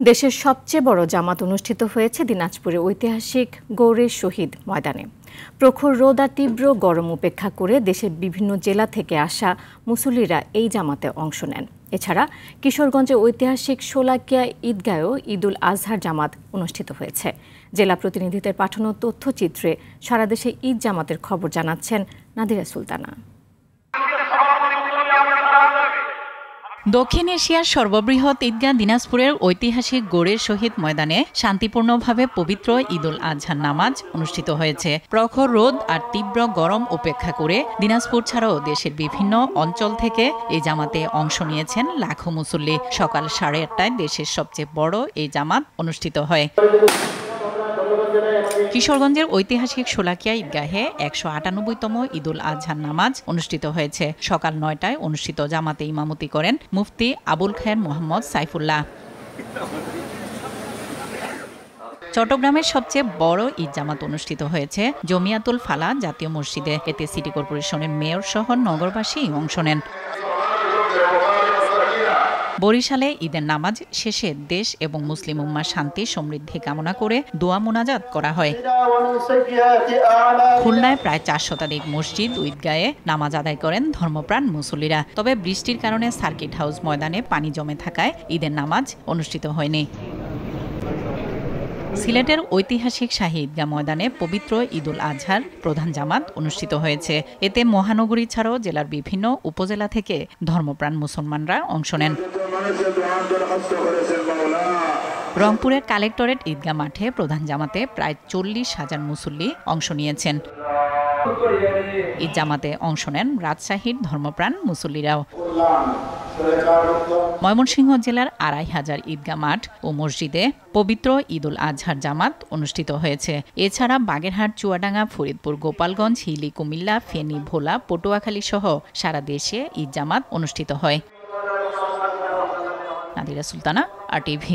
দেশের সবচেয়ে বড় জামাত অনুষ্ঠিত হয়েছে দিনাজপুরের ঐতিহাসিক গৌড়ের শহীদ ময়দানে। প্রখর রোদ আর তীব্র গরম উপেক্ষা করে দেশের বিভিন্ন জেলা থেকে আসা মুসল্লিরা এই জামাতে অংশ নেন। এছাড়া কিশোরগঞ্জের ঐতিহাসিক শোলাকিয়া ঈদগাহেও ঈদুল আজহার জামাত অনুষ্ঠিত হয়েছে। জেলা প্রতিনিধিদের পাঠানো তথ্যচিত্রে সারা দেশে ঈদ জামাতের খবর জানাচ্ছেন নাদিরা সুলতানা। দক্ষিণ এশিয়ার সর্ববৃহৎ ঈদগাহ দিনাজপুরের ঐতিহাসিক গৌড়ের শহীদ ময়দানে শান্তিপূর্ণভাবে পবিত্র ঈদুল আজহার নামাজ অনুষ্ঠিত হয়েছে। প্রখর রোদ আর তীব্র গরম উপেক্ষা করে দিনাজপুর ছাড়াও দেশের বিভিন্ন অঞ্চল থেকে এই জামাতে অংশ নিয়েছেন লাখো মুসল্লি। সকাল 8:30টায় দেশের সবচেয়ে বড় এই জামাত অনুষ্ঠিত হয়। কিশোরগঞ্জের ঐতিহাসিক শোলাকিয়া ঈদগাহে 198তম ঈদুল আজহার নামাজ অনুষ্ঠিত হয়েছে। সকাল 9টায় অনুষ্ঠিত জামাতে ইমামতি করেন মুফতি আবুল খায়ের মোহাম্মদ সাইফুল্লাহ। চট্টগ্রামের সবচেয়ে বড় ঈদ জামাত অনুষ্ঠিত হয়েছে জমিয়াতুল ফালা জাতীয় মসজিদে। এতে সিটি কর্পোরেশনের মেয়র সহ নগরবাসী অংশ নেন। বরিশালে ঈদের নামাজ শেষে দেশ এবং মুসলিম উম্মার শান্তি সমৃদ্ধি কামনা করে দোয়া মোনাজাত করা হয়। খুলনায় প্রায় 4 শতাধিক মসজিদ ও ঈদগাহে নামাজ আদায় করেন ধর্মপ্রাণ মুসল্লিরা। তবে বৃষ্টির কারণে সার্কিট হাউস ময়দানে পানি জমে থাকায় ঈদের নামাজ অনুষ্ঠিত হয়নি। সিলেটের ঐতিহাসিক শাহী ঈদগাহ ময়দানে পবিত্র ঈদুল আজহার প্রধান জামাত অনুষ্ঠিত হয়েছে। এতে মহানগরী ছাড়াও জেলার বিভিন্ন উপজেলা থেকে ধর্মপ্রাণ মুসলমানরা অংশ নেন। রংপুরের কালেক্টরেট ঈদগাহ মাঠে প্রধান জামাতে প্রায় 40,000 মুসল্লি অংশ নিয়েছেন। ঈদ জামাতে অংশ নেন রাজশাহীর ধর্মপ্রাণ মুসল্লিরাও। ময়মনসিংহ জেলার 2,500 ঈদগাহ মাঠ ও মসজিদে পবিত্র ঈদুল আজহার জামাত অনুষ্ঠিত হয়েছে। এছাড়া বাগেরহাট, চুয়াডাঙ্গা, ফরিদপুর, গোপালগঞ্জ, হিলি, কুমিল্লা, ফেনী, ভোলা, পটুয়াখালী সহ সারা দেশে ঈদ জামাত অনুষ্ঠিত হয়। নাদিরা সুলতানা, RTV।